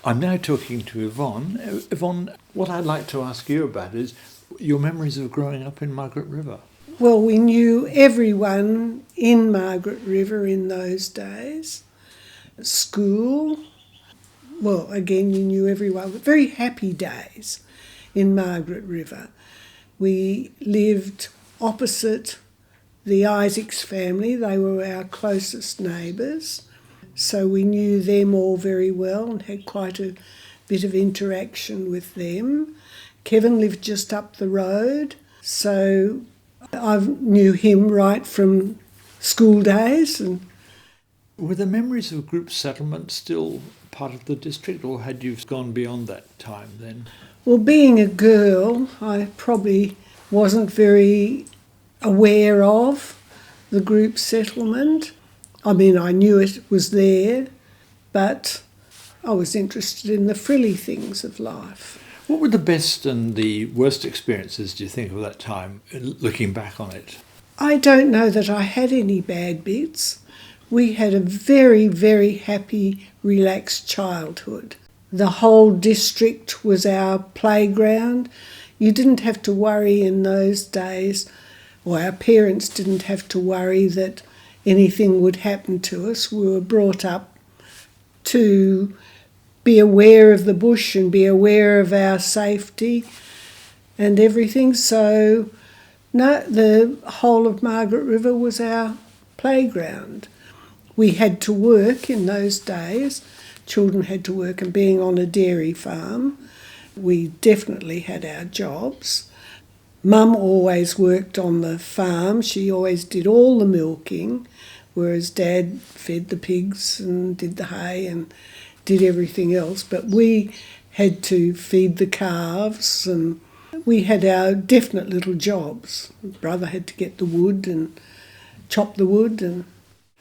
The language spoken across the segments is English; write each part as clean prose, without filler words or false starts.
I'm now talking to Yvonne. Yvonne, what I'd like to ask you about is your memories of growing up in Margaret River. Well, we knew everyone in Margaret River in those days. School, well, again, you knew everyone. Very happy days in Margaret River. We lived opposite the Isaacs family. They were our closest neighbours. So we knew them all very well and had quite a bit of interaction with them. Kevin lived just up the road, so I knew him right from school days. And were the memories of group settlement still part of the district, or had you gone beyond that time then? Well, being a girl, I probably wasn't very aware of the group settlement. I mean, I knew it was there, but I was interested in the frilly things of life. What were the best and the worst experiences, do you think, of that time, looking back on it? I don't know that I had any bad bits. We had a very, very happy, relaxed childhood. The whole district was our playground. You didn't have to worry in those days, or our parents didn't have to worry that anything would happen to us. We were brought up to be aware of the bush and be aware of our safety and everything. So, no, the whole of Margaret River was our playground. We had to work in those days. Children had to work, and being on a dairy farm, we definitely had our jobs. Mum always worked on the farm. She always did all the milking, whereas Dad fed the pigs and did the hay and did everything else. But we had to feed the calves, and we had our definite little jobs. Brother had to get the wood and chop the wood. And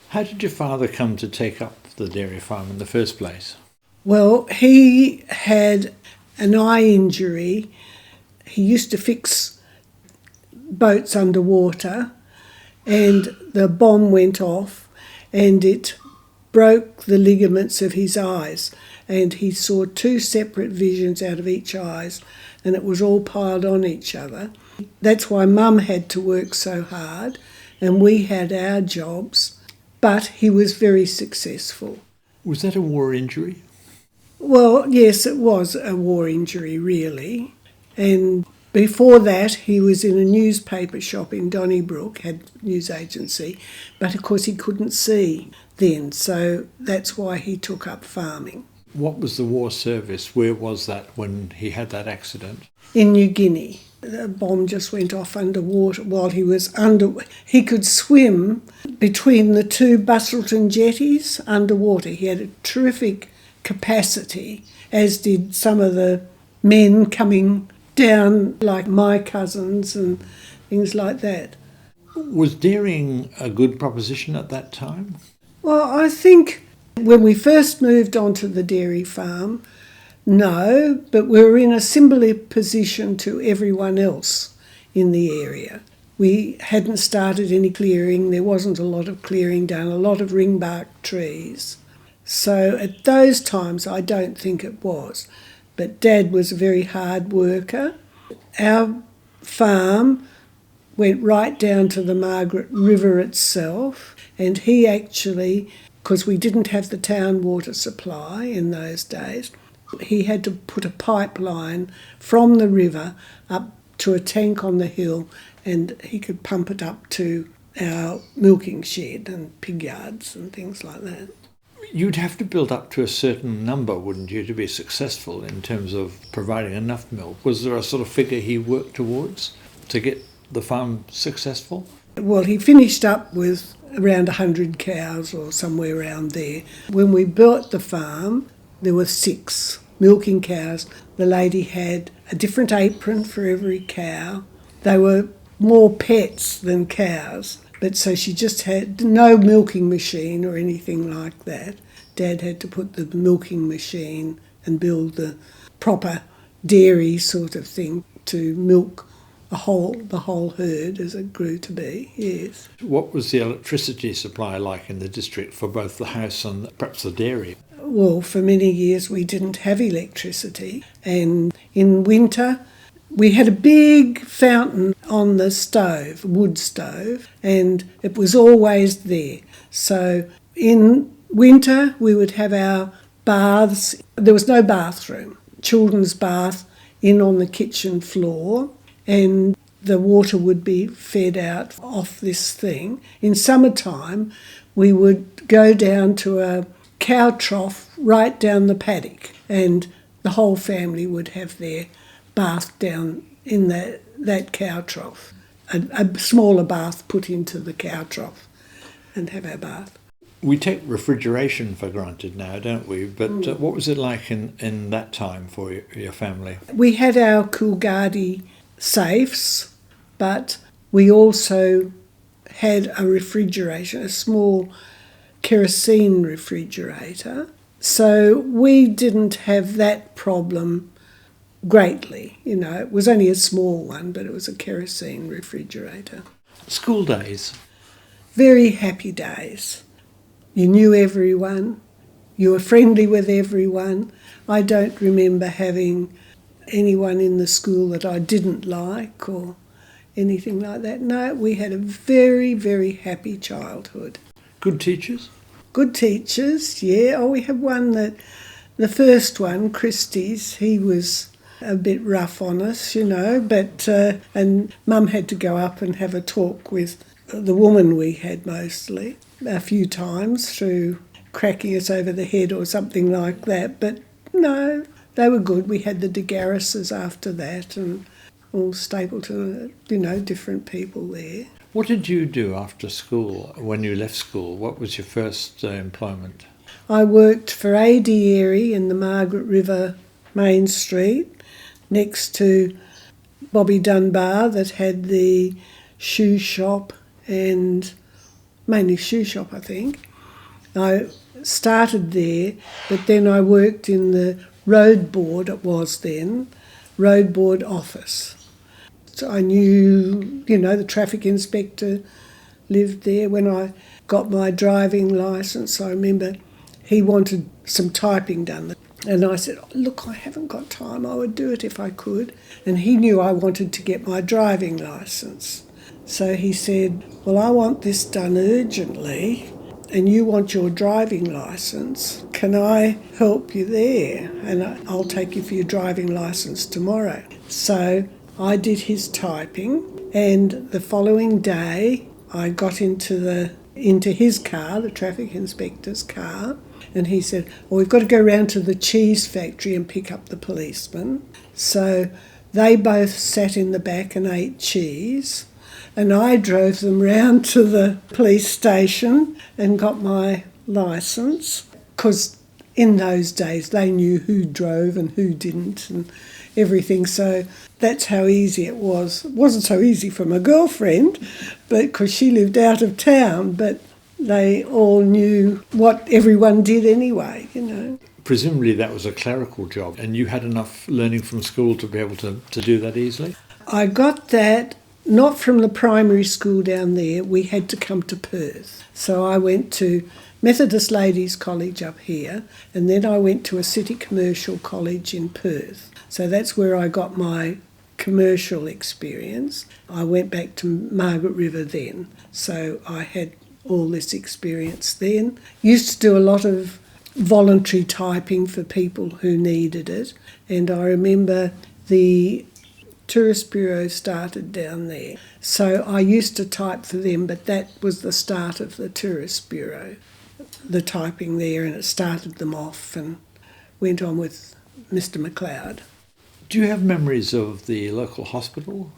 how did your father come to take up the dairy farm in the first place? Well, he had an eye injury. He used to fix boats underwater, and the bomb went off and it broke the ligaments of his eyes, and he saw two separate visions out of each eyes, and it was all piled on each other. That's why Mum had to work so hard and we had our jobs, but he was very successful. Was that a war injury? Well, yes, it was a war injury, really. And before that, he was in a newspaper shop in Donnybrook, had a news agency, but of course he couldn't see then, so that's why he took up farming. What was the war service? Where was that when he had that accident? In New Guinea. The bomb just went off underwater while he was under. He could swim between the two Bustleton jetties underwater. He had a terrific capacity, as did some of the men coming down, like my cousins and things like that. Was dairying a good proposition at that time? Well, I think when we first moved onto the dairy farm, no, but we were in a similar position to everyone else in the area. We hadn't started any clearing. There wasn't a lot of clearing done, a lot of ringbark trees. So at those times, I don't think it was. But Dad was a very hard worker. Our farm went right down to the Margaret River itself, and he actually, because we didn't have the town water supply in those days, he had to put a pipeline from the river up to a tank on the hill, and he could pump it up to our milking shed and pig yards and things like that. You'd have to build up to a certain number, wouldn't you, to be successful in terms of providing enough milk? Was there a sort of figure he worked towards to get the farm successful? Well, he finished up with around 100 cows or somewhere around there. When we built the farm, there were 6 milking cows. The lady had a different apron for every cow. They were more pets than cows. But so she just had no milking machine or anything like that. Dad had to put the milking machine and build the proper dairy sort of thing to milk the whole herd as it grew to be, yes. What was the electricity supply like in the district for both the house and perhaps the dairy? Well, for many years we didn't have electricity, and in winter we had a big fountain on the stove, wood stove, and it was always there. So in winter we would have our baths. There was no bathroom. Children's bath in on the kitchen floor, and the water would be fed out off this thing. In summertime we would go down to a cow trough right down the paddock, and the whole family would have their bath down in that cow trough. A smaller bath put into the cow trough and have our bath. We take refrigeration for granted now, don't we? But what was it like in that time for your family? We had our Coolgardie safes, but we also had a refrigeration, a small kerosene refrigerator. So we didn't have that problem greatly. You know, it was only a small one, but it was a kerosene refrigerator. School days? Very happy days. You knew everyone. You were friendly with everyone. I don't remember having anyone in the school that I didn't like or anything like that. No, we had a very, very happy childhood. Good teachers? Good teachers, yeah. Oh, we had one that, the first one, Christie's, he was a bit rough on us, you know, but, and Mum had to go up and have a talk with the woman we had mostly a few times through cracking us over the head or something like that. But no, they were good. We had the De Garrises after that and all Stapleton, you know, different people there. What did you do after school, when you left school? What was your first employment? I worked for A.D. Airy in the Margaret River Main Street next to Bobby Dunbar that had the shoe shop and mainly shoe shop, I think. I started there, but then I worked in the road board, it was then, road board office. So I knew, you know, the traffic inspector lived there. When I got my driving licence, I remember he wanted some typing done. And I said, look, I haven't got time, I would do it if I could. And he knew I wanted to get my driving licence. So he said, well, I want this done urgently and you want your driving licence. Can I help you there? And I'll take you for your driving licence tomorrow. So I did his typing, and the following day I got into his car, the traffic inspector's car, and he said, well, we've got to go round to the cheese factory and pick up the policeman. So they both sat in the back and ate cheese, and I drove them round to the police station and got my licence, because in those days they knew who drove and who didn't and everything. So that's how easy it was. It wasn't so easy for my girlfriend, but because she lived out of town, but they all knew what everyone did anyway, you know. Presumably that was a clerical job, and you had enough learning from school to be able to do that easily? I got that not from the primary school down there. We had to come to Perth. So I went to Methodist Ladies College up here, and then I went to a city commercial college in Perth. So that's where I got my commercial experience. I went back to Margaret River then, so I had all this experience then. Used to do a lot of voluntary typing for people who needed it, and I remember the Tourist Bureau started down there. So I used to type for them, but that was the start of the Tourist Bureau, the typing there, and it started them off and went on with Mr. McLeod. Do you have memories of the local hospital?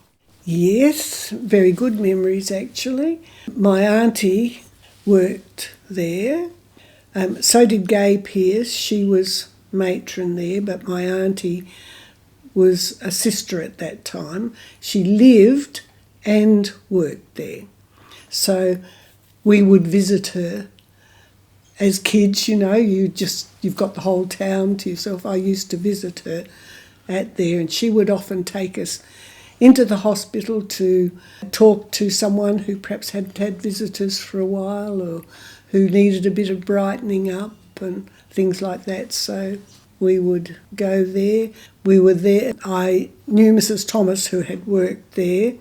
Yes, very good memories actually. My auntie worked there. So did Gay Pearce. She was matron there, but my auntie was a sister at that time. She lived and worked there. So we would visit her. As kids, you know, you've got the whole town to yourself. I used to visit her at there, and she would often take us into the hospital to talk to someone who perhaps hadn't had visitors for a while or who needed a bit of brightening up. and things like that. So we would go there. We were there. I knew Mrs. Thomas, who had worked there,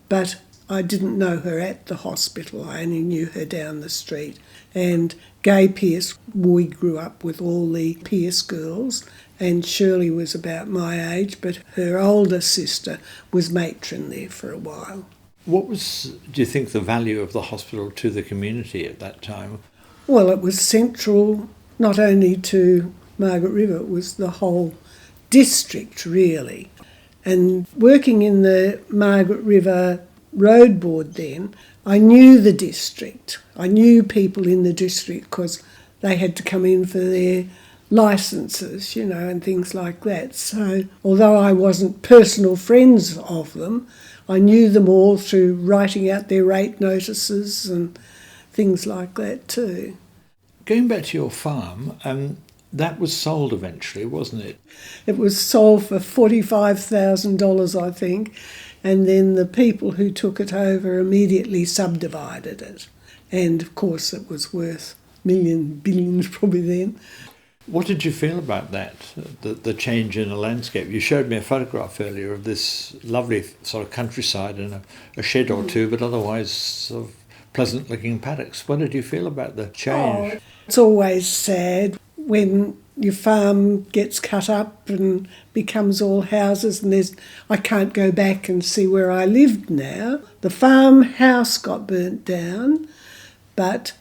but I didn't know her at the hospital. I only knew her down the street. And Gay Pearce, we grew up with all the Pearce girls, and Shirley was about my age, but her older sister was matron there for a while. What was, do you think, the value of the hospital to the community at that time? Well, it was central not only to Margaret River, it was the whole district really. And working in the Margaret River Road Board then, I knew the district. I knew people in the district because they had to come in for their licences, you know, and things like that. So although I wasn't personal friends of them, I knew them all through writing out their rate notices and things like that too. Going back to your farm, that was sold eventually, wasn't it? It was sold for $45,000, I think, and then the people who took it over immediately subdivided it. And of course it was worth millions, billions probably then. What did you feel about that, the change in the landscape? You showed me a photograph earlier of this lovely sort of countryside and a shed or two, but otherwise sort of pleasant-looking paddocks. What did you feel about the change? Oh, it's always sad when your farm gets cut up and becomes all houses, and I can't go back and see where I lived now. The farmhouse got burnt down, but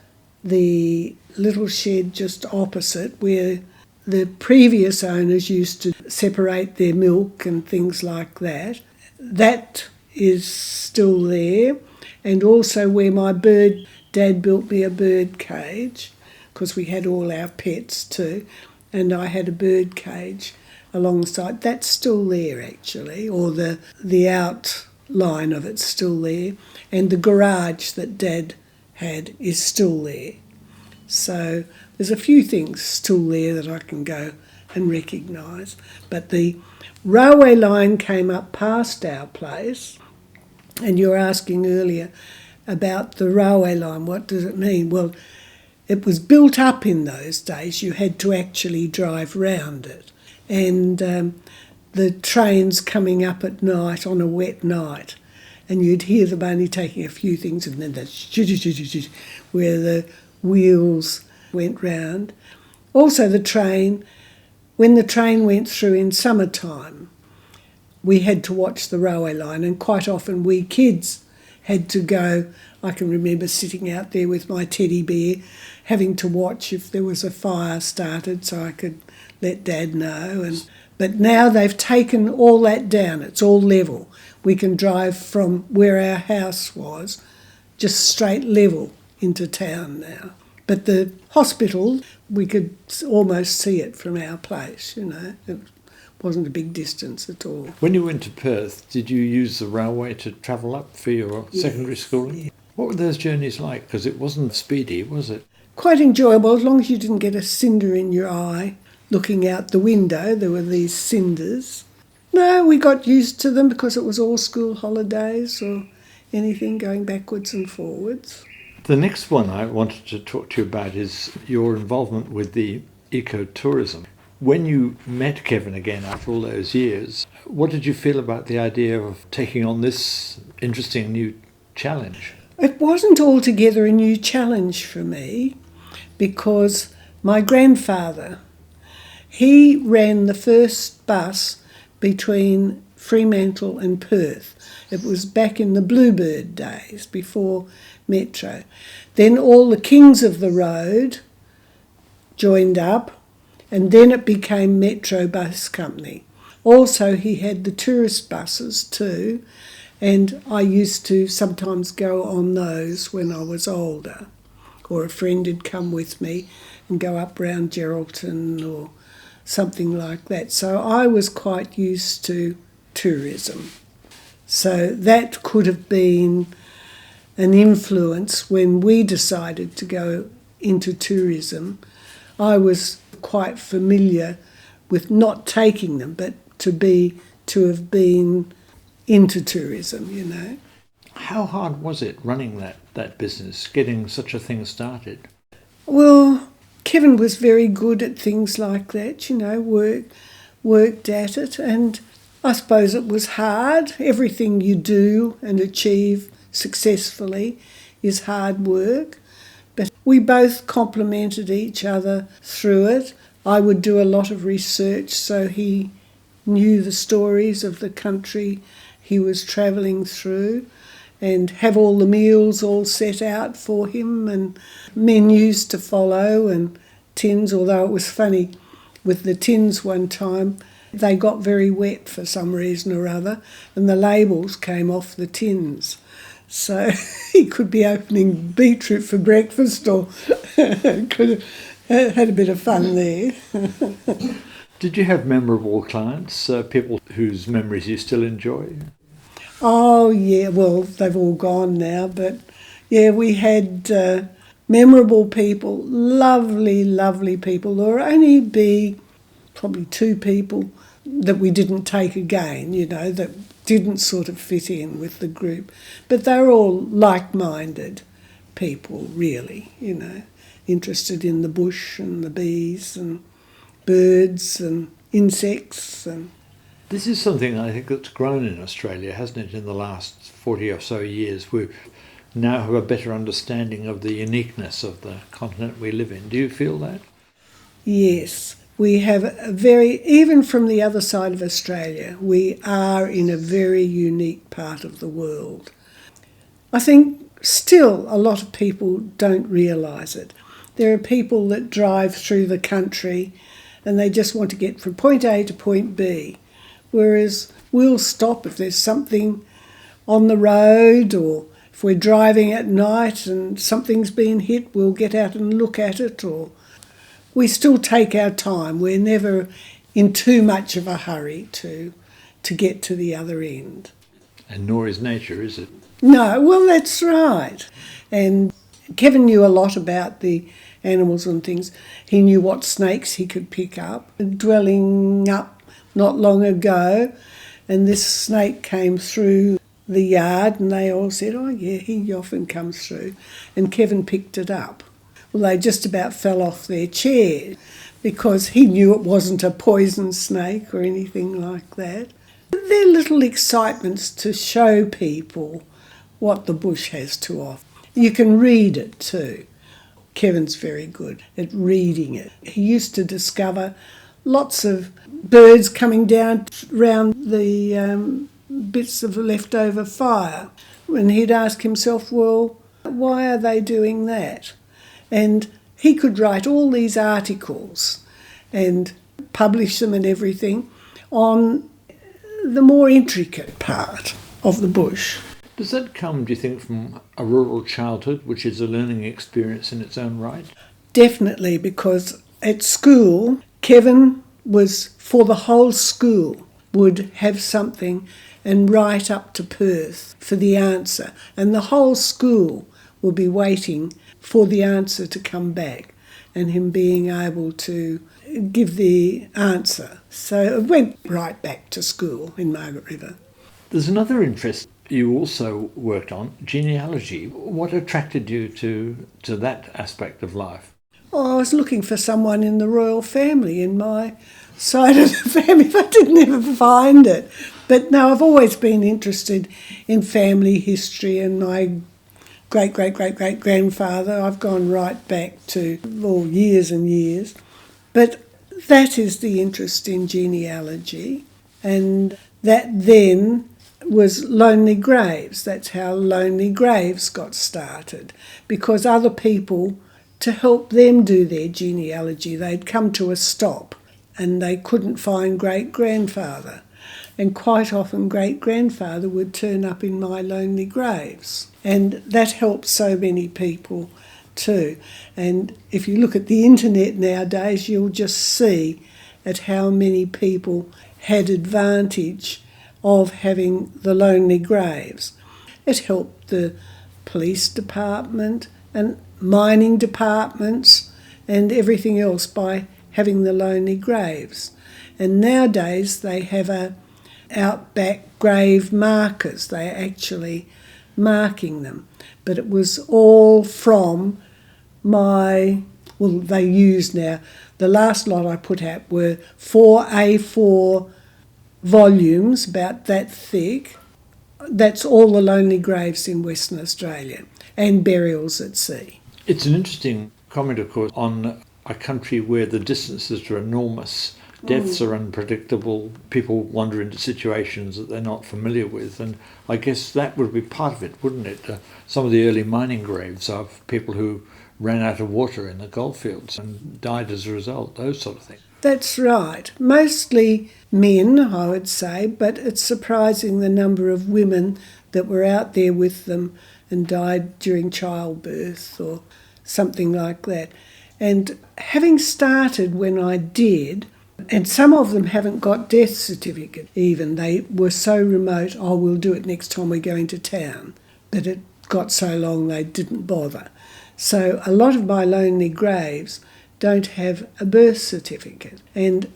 the little shed just opposite where the previous owners used to separate their milk and things like that, that is still there. And also where my Dad built me a bird cage, because we had all our pets too, and I had a bird cage alongside. That's still there actually, or the outline of it's still there, and the garage that Dad had is still there. So there's a few things still there that I can go and recognise. But the railway line came up past our place, and you were asking earlier about the railway line, what does it mean? Well, it was built up in those days. You had to actually drive round it. And the trains coming up at night on a wet night, and you'd hear them only taking a few things, and then that's where the wheels went round. Also the train, when the train went through in summertime, we had to watch the railway line, and quite often we kids had to go. I can remember sitting out there with my teddy bear, having to watch if there was a fire started so I could let Dad know. But now they've taken all that down. It's all level. We can drive from where our house was just straight level into town now. But the hospital, we could almost see it from our place, you know. It wasn't a big distance at all. When you went to Perth, did you use the railway to travel up for your secondary schooling? Yeah. What were those journeys like? Because it wasn't speedy, was it? Quite enjoyable, as long as you didn't get a cinder in your eye. Looking out the window, there were these cinders. No, we got used to them because it was all school holidays or anything going backwards and forwards. The next one I wanted to talk to you about is your involvement with the ecotourism. When you met Kevin again after all those years, what did you feel about the idea of taking on this interesting new challenge? It wasn't altogether a new challenge for me, because my grandfather, he ran the first bus between Fremantle and Perth. It was back in the Bluebird days, before Metro. Then all the kings of the road joined up, and then it became Metro Bus Company. Also, he had the tourist buses too, and I used to sometimes go on those when I was older, or a friend had come with me and go up round Geraldton or something like that. So I was quite used to tourism. So that could have been an influence when we decided to go into tourism. I was quite familiar with not taking them, but to have been into tourism, you know. How hard was it running that business, getting such a thing started? Well, Kevin was very good at things like that, worked at it, and I suppose it was hard. Everything you do and achieve successfully is hard work, but we both complemented each other through it. I would do a lot of research, so he knew the stories of the country he was travelling through, and have all the meals all set out for him and menus to follow and tins, although it was funny with the tins one time, they got very wet for some reason or other and the labels came off the tins. So he could be opening beetroot for breakfast or could have had a bit of fun there. Did you have memorable clients, people whose memories you still enjoy? Oh, yeah, well, they've all gone now, but yeah, we had memorable people, lovely, lovely people. There will only be probably 2 people that we didn't take again, that didn't sort of fit in with the group. But they're all like-minded people, really, interested in the bush and the bees and birds and insects. And this is something I think that's grown in Australia, hasn't it, in the last 40 or so years. We now have a better understanding of the uniqueness of the continent we live in. Do you feel that? Yes, we have even from the other side of Australia, we are in a very unique part of the world. I think still a lot of people don't realise it. There are people that drive through the country and they just want to get from point A to point B, whereas we'll stop if there's something on the road, or if we're driving at night and something's been hit, we'll get out and look at it, or we still take our time. We're never in too much of a hurry to get to the other end. And nor is nature, is it? No, well, that's right. And Kevin knew a lot about the animals and things. He knew what snakes he could pick up. Dwelling up not long ago, and this snake came through the yard, and they all said, oh yeah, he often comes through. And Kevin picked it up. Well, they just about fell off their chair because he knew it wasn't a poison snake or anything like that. They're little excitements to show people what the bush has to offer. You can read it too. Kevin's very good at reading it. He used to discover lots of birds coming down round the bits of leftover fire. And he'd ask himself, well, why are they doing that? And he could write all these articles and publish them and everything on the more intricate part of the bush. Does that come, do you think, from a rural childhood, which is a learning experience in its own right? Definitely, because at school, Kevin was, for the whole school, would have something and write up to Perth for the answer. And the whole school would be waiting for the answer to come back and him being able to give the answer. So it went right back to school in Margaret River. There's another interest you also worked on, genealogy. What attracted you to that aspect of life? Oh, I was looking for someone in the royal family in my side of the family, but I didn't ever find it. But no, I've always been interested in family history, and my great-great-great-great-grandfather, I've gone right back to years and years. But that is the interest in genealogy, and that then was Lonely Graves. That's how Lonely Graves got started, because other people, to help them do their genealogy, they'd come to a stop and they couldn't find great-grandfather. And quite often great-grandfather would turn up in my Lonely Graves. And that helped so many people too. And if you look at the internet nowadays, you'll just see at how many people had advantage of having the Lonely Graves. It helped the police department and mining departments and everything else by having the Lonely Graves. And nowadays they have outback grave markers. They're actually marking them. But it was all from my Well, they use now, the last lot I put out were 4 A4 volumes, about that thick. That's all the lonely graves in Western Australia and burials at sea. It's an interesting comment, of course, on a country where the distances are enormous. Deaths are unpredictable. People wander into situations that they're not familiar with. And I guess that would be part of it, wouldn't it? Some of the early mining graves of people who ran out of water in the goldfields and died as a result, those sort of things. That's right. Mostly men, I would say, but it's surprising the number of women that were out there with them and died during childbirth or something like that. And having started when I did, and some of them haven't got death certificate even. They were so remote, oh, we'll do it next time we go into town, that it got so long they didn't bother. So a lot of my lonely graves don't have a birth certificate. And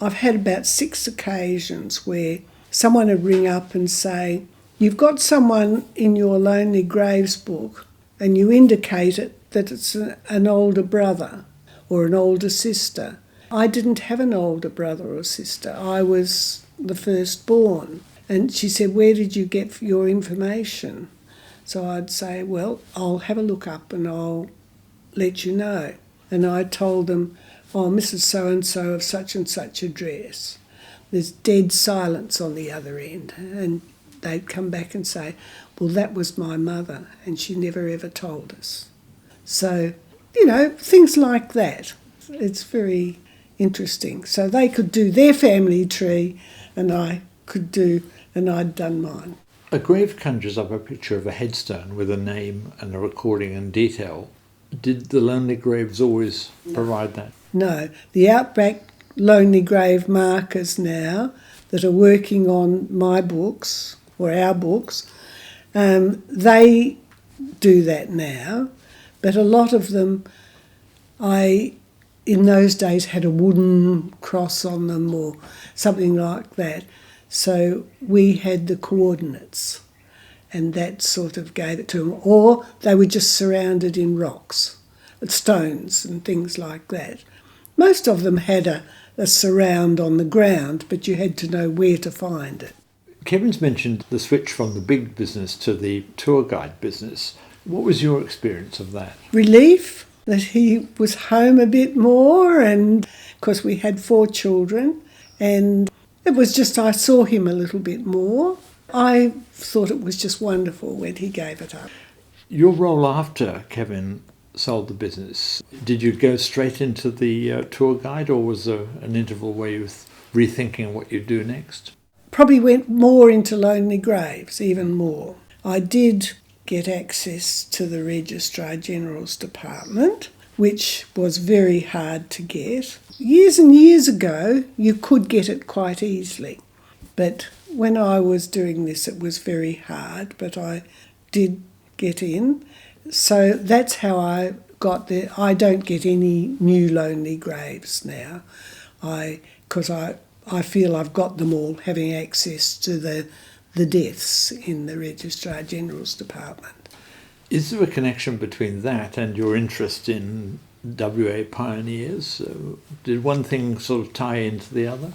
I've had about 6 occasions where someone would ring up and say, you've got someone in your lonely graves book and you indicate it that it's an older brother or an older sister. I didn't have an older brother or sister. I was the firstborn. And she said, where did you get your information? So I'd say, well, I'll have a look up and I'll let you know. And I told them, oh, Mrs. So-and-so of such and such address. There's dead silence on the other end. And they'd come back and say, well, that was my mother and she never ever told us. So, things like that. It's very interesting. So they could do their family tree and I'd done mine. A grave conjures up a picture of a headstone with a name and a recording and detail. Did the lonely graves always provide that? No. The Outback Lonely Grave markers now that are working on my books, or our books, they do that now. But a lot of them, in those days, had a wooden cross on them or something like that. So we had the coordinates and that sort of gave it to them. Or they were just surrounded in rocks, stones and things like that. Most of them had a surround on the ground, but you had to know where to find it. Kevin's mentioned the switch from the big business to the tour guide business. What was your experience of that? Relief that he was home a bit more, and of course we had 4 children, and it was just I saw him a little bit more. I thought it was just wonderful when he gave it up. Your role after Kevin sold the business, did you go straight into the tour guide, or was there an interval where you were rethinking what you'd do next? Probably went more into lonely graves, even more. I did get access to the Registrar General's department, which was very hard to get. Years and years ago, you could get it quite easily. But when I was doing this, it was very hard, but I did get in. So that's how I got there. I don't get any new lonely graves now, because I feel I've got them all, having access to the deaths in the Registrar General's department. Is there a connection between that and your interest in WA pioneers? Did one thing sort of tie into the other?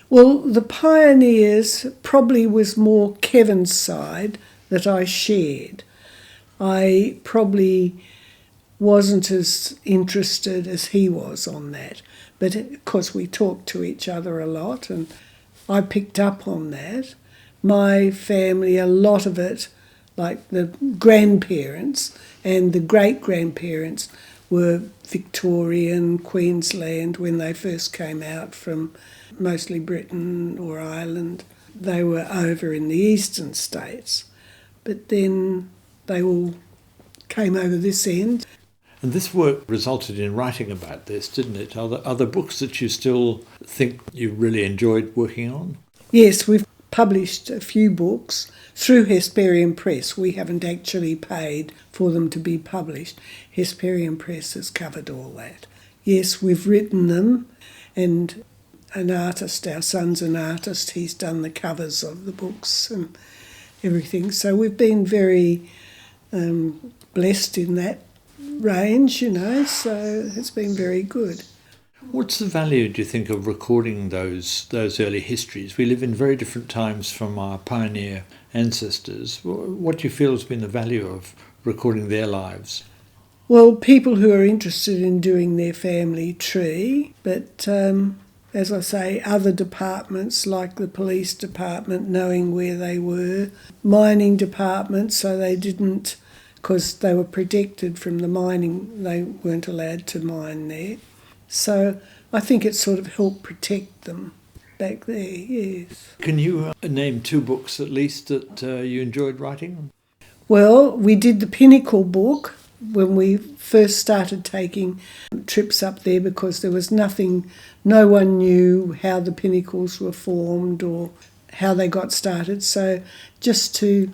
Well, the pioneers probably was more Kevin's side that I shared. I probably wasn't as interested as he was on that. But of course we talked to each other a lot and I picked up on that. My family, a lot of it, like the grandparents and the great-grandparents, were Victorian, Queensland, when they first came out from mostly Britain or Ireland. They were over in the eastern states. But then they all came over this end. And this work resulted in writing about this, didn't it? Are there other books that you still think you really enjoyed working on? Yes, we've published a few books through Hesperian Press. We haven't actually paid for them to be published. Hesperian Press has covered all that. Yes, we've written them, and an artist, our son's an artist, he's done the covers of the books and everything. So we've been very blessed in that range, so it's been very good. What's the value, do you think, of recording those early histories? We live in very different times from our pioneer ancestors. What do you feel has been the value of recording their lives? Well, people who are interested in doing their family tree, but as I say, other departments like the police department knowing where they were, mining departments, so they didn't, because they were protected from the mining, they weren't allowed to mine there. So I think it sort of helped protect them back there, yes. Can you name 2 books at least that you enjoyed writing? Well, we did the Pinnacle book when we first started taking trips up there, because there was nothing, no one knew how the pinnacles were formed or how they got started. So just to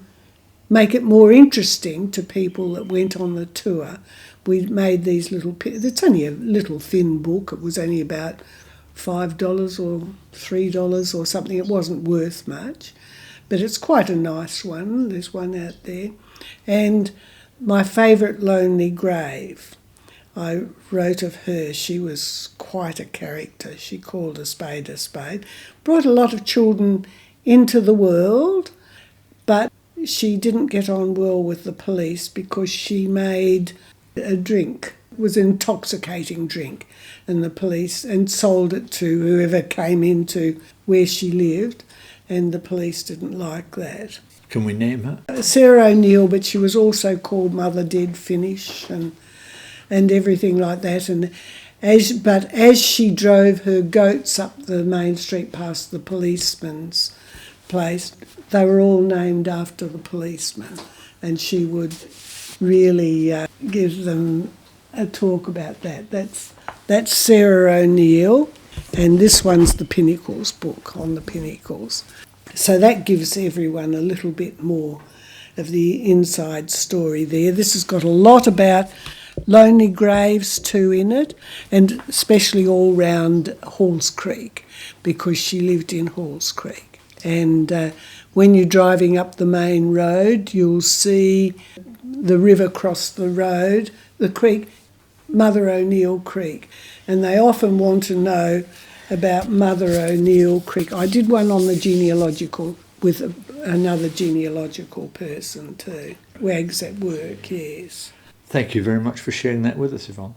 make it more interesting to people that went on the tour, we made these little, it's only a little thin book, it was only about $5 or $3 or something, it wasn't worth much, but it's quite a nice one, there's one out there. And my favourite Lonely Grave, I wrote of her. She was quite a character. She called a spade, brought a lot of children into the world, but she didn't get on well with the police because she made a drink, it was an intoxicating drink, and the police, and sold it to whoever came into where she lived, and the police didn't like that. Can we name her? Sarah O'Neill, but she was also called Mother Dead Finish and everything like that. And as she drove her goats up the main street past the policeman's place, they were all named after the policeman, and she would really give them a talk about that. That's Sarah O'Neill, and this one's the Pinnacles book, on the Pinnacles. So that gives everyone a little bit more of the inside story there. This has got a lot about Lonely Graves too in it, and especially all round Halls Creek, because she lived in Halls Creek. And when you're driving up the main road, you'll see the river cross the road, the creek, Mother O'Neill Creek, and they often want to know about Mother O'Neill Creek. I did one on the genealogical with another genealogical person too. Wags at work, yes. Thank you very much for sharing that with us, Yvonne.